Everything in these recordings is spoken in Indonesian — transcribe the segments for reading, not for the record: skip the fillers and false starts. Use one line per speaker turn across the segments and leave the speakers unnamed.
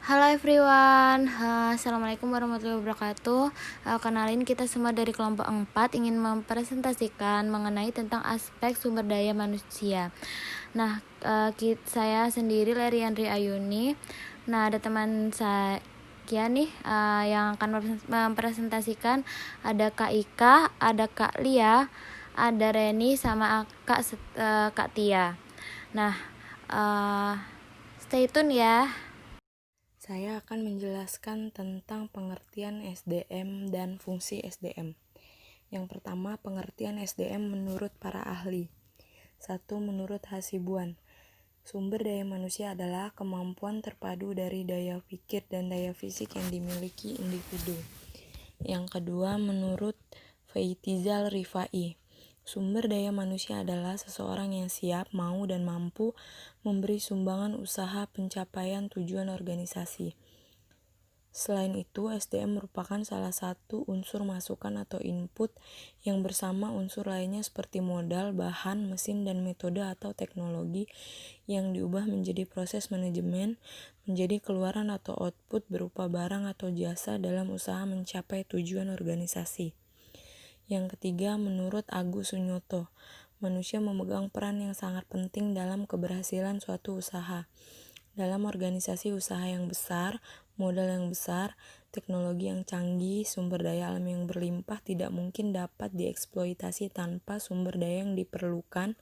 Halo everyone, Assalamualaikum warahmatullahi wabarakatuh. Kenalin, kita semua dari kelompok 4 ingin mempresentasikan mengenai tentang aspek sumber daya manusia. Nah, saya sendiri Leriandri Ayuni. Nah, ada teman saya nih yang akan mempresentasikan. Ada Kak Ika, ada Kak Lia, ada Reni, sama Kak Tia. Nah, stay tune ya.
Saya akan menjelaskan tentang pengertian SDM dan fungsi SDM. Yang pertama, pengertian SDM menurut para ahli. 1. Menurut Hasibuan, sumber daya manusia adalah kemampuan terpadu dari daya pikir dan daya fisik yang dimiliki individu. Yang kedua, menurut Faitizal Rifai, sumber daya manusia adalah seseorang yang siap, mau, dan mampu memberi sumbangan usaha pencapaian tujuan organisasi. Selain itu, SDM merupakan salah satu unsur masukan atau input yang bersama unsur lainnya seperti modal, bahan, mesin, dan metode atau teknologi yang diubah menjadi proses manajemen, menjadi keluaran atau output berupa barang atau jasa dalam usaha mencapai tujuan organisasi. Yang ketiga, menurut Agus Sunyoto, manusia memegang peran yang sangat penting dalam keberhasilan suatu usaha. Dalam organisasi usaha yang besar, modal yang besar, teknologi yang canggih, sumber daya alam yang berlimpah tidak mungkin dapat dieksploitasi tanpa sumber daya yang diperlukan,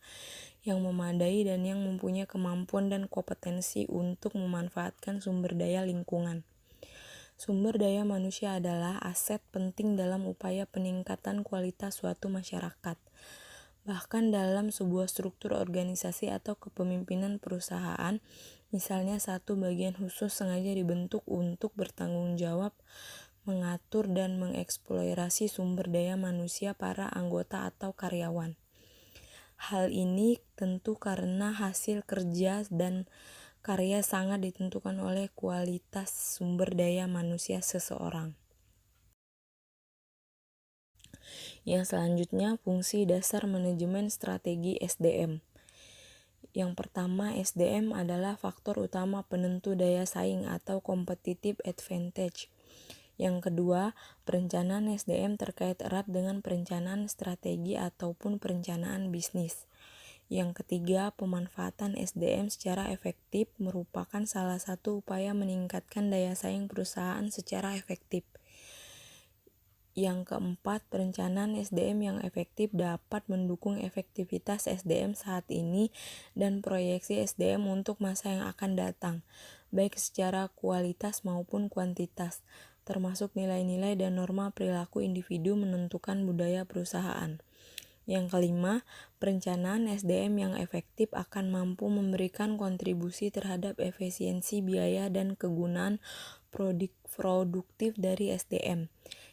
yang memadai dan yang mempunyai kemampuan dan kompetensi untuk memanfaatkan sumber daya lingkungan. Sumber daya manusia adalah aset penting dalam upaya peningkatan kualitas suatu masyarakat. Bahkan dalam sebuah struktur organisasi atau kepemimpinan perusahaan, misalnya satu bagian khusus sengaja dibentuk untuk bertanggung jawab mengatur dan mengeksplorasi sumber daya manusia para anggota atau karyawan. Hal ini tentu karena hasil kerja dan karya sangat ditentukan oleh kualitas sumber daya manusia seseorang. Yang selanjutnya, fungsi dasar manajemen strategi SDM. Yang pertama, SDM adalah faktor utama penentu daya saing atau competitive advantage. Yang kedua, perencanaan SDM terkait erat dengan perencanaan strategi ataupun perencanaan bisnis. Yang ketiga, pemanfaatan SDM secara efektif merupakan salah satu upaya meningkatkan daya saing perusahaan secara efektif. Yang keempat, perencanaan SDM yang efektif dapat mendukung efektivitas SDM saat ini dan proyeksi SDM untuk masa yang akan datang, baik secara kualitas maupun kuantitas, termasuk nilai-nilai dan norma perilaku individu menentukan budaya perusahaan. Yang kelima, perencanaan SDM yang efektif akan mampu memberikan kontribusi terhadap efisiensi biaya dan kegunaan produktif dari SDM.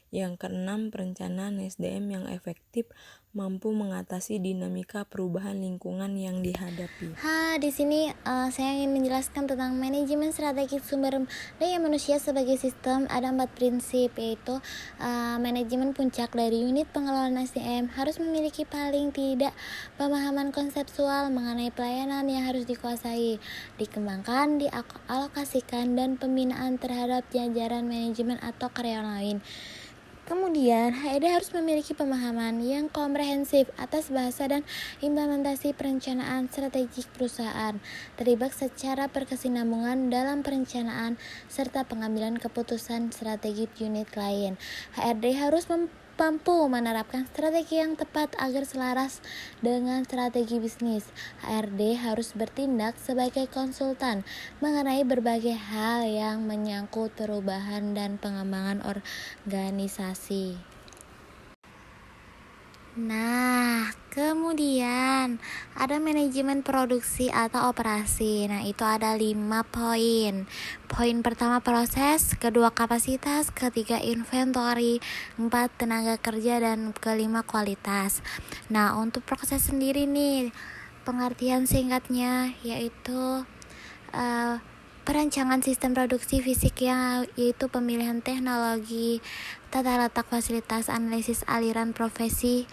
Yang keenam, perencanaan SDM yang efektif mampu mengatasi dinamika perubahan lingkungan yang dihadapi.
Di sini saya ingin menjelaskan tentang manajemen strategi sumber daya manusia sebagai sistem. Ada 4 prinsip, yaitu manajemen puncak dari unit pengelolaan SDM harus memiliki paling tidak pemahaman konseptual mengenai pelayanan yang harus dikuasai, dikembangkan, dialokasikan, dan pembinaan terhadap jajaran manajemen atau karyawan lain. Kemudian, HRD harus memiliki pemahaman yang komprehensif atas bahasa dan implementasi perencanaan strategik perusahaan, terlibat secara berkesinambungan dalam perencanaan serta pengambilan keputusan strategik unit klien. HRD harus mampu menerapkan strategi yang tepat agar selaras dengan strategi bisnis. HRD harus bertindak sebagai konsultan mengenai berbagai hal yang menyangkut perubahan dan pengembangan organisasi. Nah, kemudian ada manajemen produksi atau operasi. Nah, itu ada 5 poin. Poin pertama proses, kedua kapasitas, ketiga inventory, 4 tenaga kerja, dan kelima kualitas. Nah, untuk proses sendiri nih, pengertian singkatnya yaitu perancangan sistem produksi fisik yaitu pemilihan teknologi, tata letak fasilitas, analisis aliran profesi,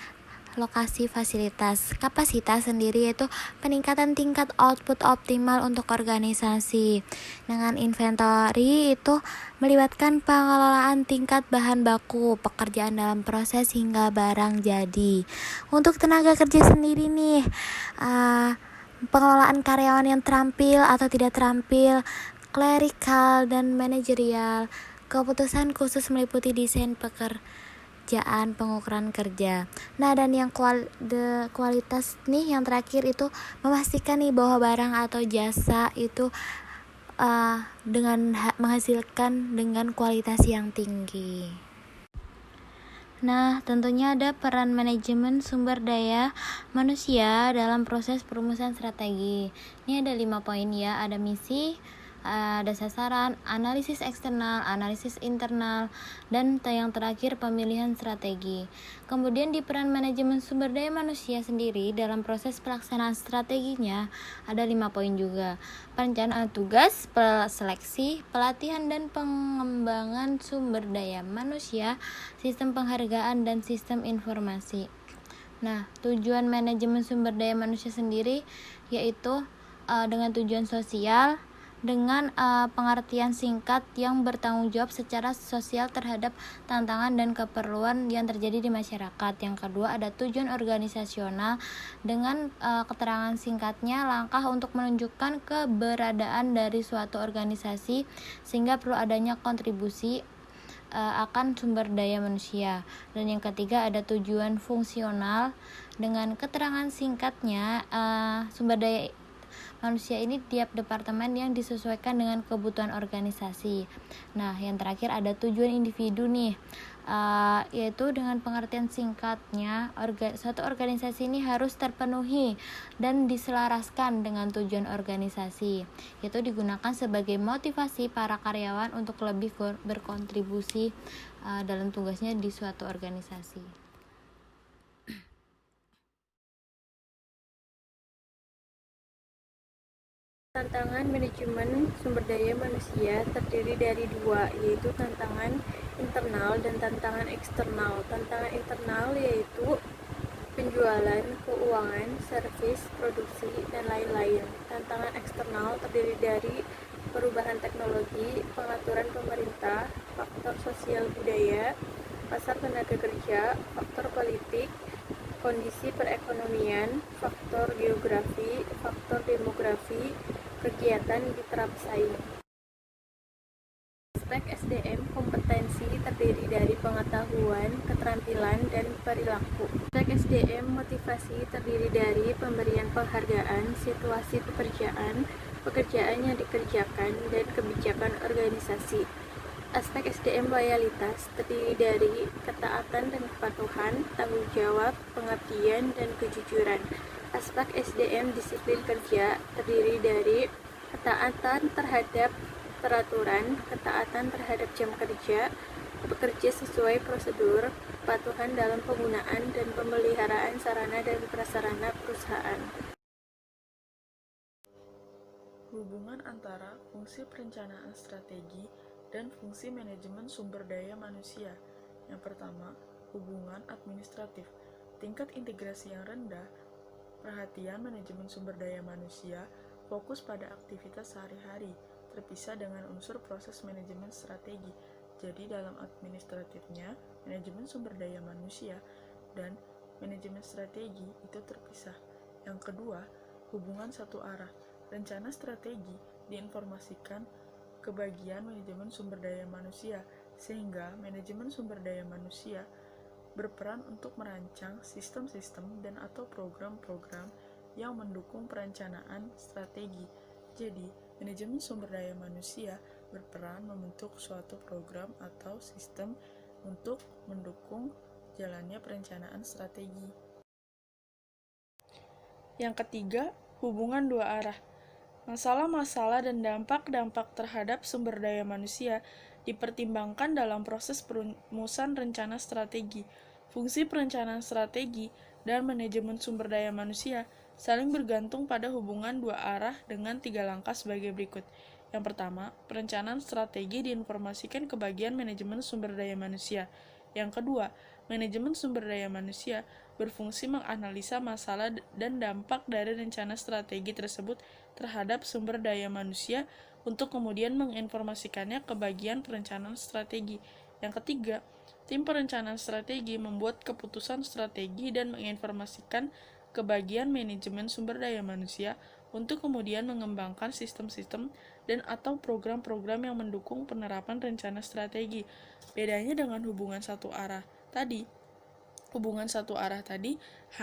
lokasi fasilitas. Kapasitas sendiri yaitu peningkatan tingkat output optimal untuk organisasi. Dengan inventory itu melibatkan pengelolaan tingkat bahan baku, pekerjaan dalam proses hingga barang jadi. Untuk tenaga kerja sendiri nih, pengelolaan karyawan yang terampil atau tidak terampil, klerikal dan manajerial. Keputusan khusus meliputi desain pekerjaan, pengukuran kerja. Nah, dan yang kualitas nih yang terakhir itu memastikan nih bahwa barang atau jasa itu dengan menghasilkan dengan kualitas yang tinggi. Nah, tentunya ada peran manajemen sumber daya manusia dalam proses perumusan strategi. Ini ada 5 poin ya, ada misi, ada sasaran, analisis eksternal, analisis internal, dan yang terakhir pemilihan strategi. Kemudian di peran manajemen sumber daya manusia sendiri dalam proses pelaksanaan strateginya ada 5 poin juga. Perencanaan tugas, seleksi, pelatihan dan pengembangan sumber daya manusia, sistem penghargaan dan sistem informasi. Nah, tujuan manajemen sumber daya manusia sendiri yaitu dengan tujuan sosial, dengan pengertian singkat yang bertanggung jawab secara sosial terhadap tantangan dan keperluan yang terjadi di masyarakat. Yang kedua ada tujuan organisasional dengan keterangan singkatnya langkah untuk menunjukkan keberadaan dari suatu organisasi sehingga perlu adanya kontribusi akan sumber daya manusia. Dan yang ketiga ada tujuan fungsional dengan keterangan singkatnya sumber daya manusia ini tiap departemen yang disesuaikan dengan kebutuhan organisasi. Nah, yang terakhir ada tujuan individu nih, yaitu dengan pengertian singkatnya suatu organisasi ini harus terpenuhi dan diselaraskan dengan tujuan organisasi, yaitu digunakan sebagai motivasi para karyawan untuk lebih berkontribusi dalam tugasnya di suatu organisasi.
Tantangan manajemen sumber daya manusia terdiri dari dua, yaitu tantangan internal dan tantangan eksternal. Tantangan internal yaitu penjualan, keuangan, servis, produksi, dan lain-lain. Tantangan eksternal terdiri dari perubahan teknologi, pengaturan pemerintah, faktor sosial budaya, pasar tenaga kerja, faktor politik, kondisi perekonomian, faktor geografi, faktor demografi, kegiatan diterap saing. Aspek SDM kompetensi terdiri dari pengetahuan, keterampilan, dan perilaku. Aspek SDM motivasi terdiri dari pemberian penghargaan, situasi pekerjaan yang dikerjakan, dan kebijakan organisasi. Aspek SDM loyalitas terdiri dari ketaatan dan kepatuhan, tanggung jawab, pengabdian, dan kejujuran. Aspek SDM disiplin kerja terdiri dari ketaatan terhadap peraturan, ketaatan terhadap jam kerja, bekerja sesuai prosedur, kepatuhan dalam penggunaan dan pemeliharaan sarana dan prasarana perusahaan.
Hubungan antara fungsi perencanaan strategi dan fungsi manajemen sumber daya manusia. Yang pertama, hubungan administratif. Tingkat integrasi yang rendah, perhatian manajemen sumber daya manusia fokus pada aktivitas sehari-hari, terpisah dengan unsur proses manajemen strategi. Jadi dalam administratifnya, manajemen sumber daya manusia dan manajemen strategi itu terpisah. Yang kedua, hubungan satu arah. Rencana strategi diinformasikan ke bagian manajemen sumber daya manusia, sehingga manajemen sumber daya manusia berperan untuk merancang sistem-sistem dan atau program-program yang mendukung perencanaan strategi. Jadi, manajemen sumber daya manusia berperan membentuk suatu program atau sistem untuk mendukung jalannya perencanaan strategi. Yang ketiga, hubungan dua arah. Masalah-masalah dan dampak-dampak terhadap sumber daya manusia dipertimbangkan dalam proses perumusan rencana strategi. Fungsi perencanaan strategi dan manajemen sumber daya manusia saling bergantung pada hubungan dua arah dengan 3 langkah sebagai berikut. Yang pertama, perencanaan strategi diinformasikan ke bagian manajemen sumber daya manusia. Yang kedua, manajemen sumber daya manusia
berfungsi menganalisa masalah dan dampak dari rencana strategi tersebut terhadap sumber daya manusia untuk kemudian menginformasikannya ke bagian perencanaan strategi. Yang ketiga, tim perencanaan strategi membuat keputusan strategi dan menginformasikan ke bagian manajemen sumber daya manusia untuk kemudian mengembangkan sistem-sistem dan atau program-program yang mendukung penerapan rencana strategi. Bedanya dengan hubungan satu arah tadi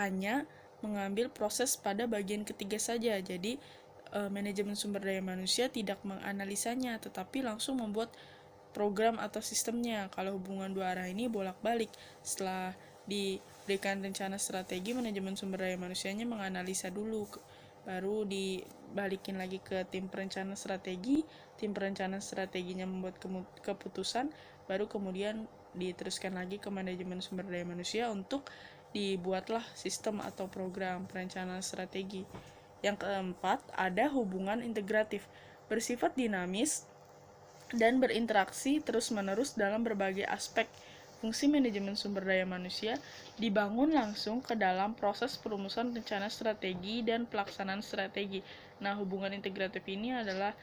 hanya mengambil proses pada bagian ketiga saja. Jadi manajemen sumber daya manusia tidak menganalisanya, tetapi langsung membuat program atau sistemnya. Kalau hubungan dua arah ini bolak-balik. Setelah diberikan rencana strategi, manajemen sumber daya manusianya menganalisa dulu, baru dibalikin lagi ke tim perencana strategi. Tim perencana strateginya membuat keputusan, baru kemudian diteruskan lagi ke manajemen sumber daya manusia untuk dibuatlah sistem atau program perencanaan strategi. Yang keempat, ada hubungan integratif, bersifat dinamis dan berinteraksi terus-menerus dalam berbagai aspek. Fungsi manajemen sumber daya manusia dibangun langsung ke dalam proses perumusan rencana strategi dan pelaksanaan strategi. Nah, hubungan integratif ini adalah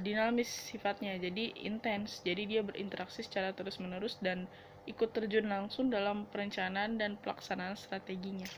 dinamis sifatnya, jadi intens, jadi dia berinteraksi secara terus-menerus dan ikut terjun langsung dalam perencanaan dan pelaksanaan strateginya.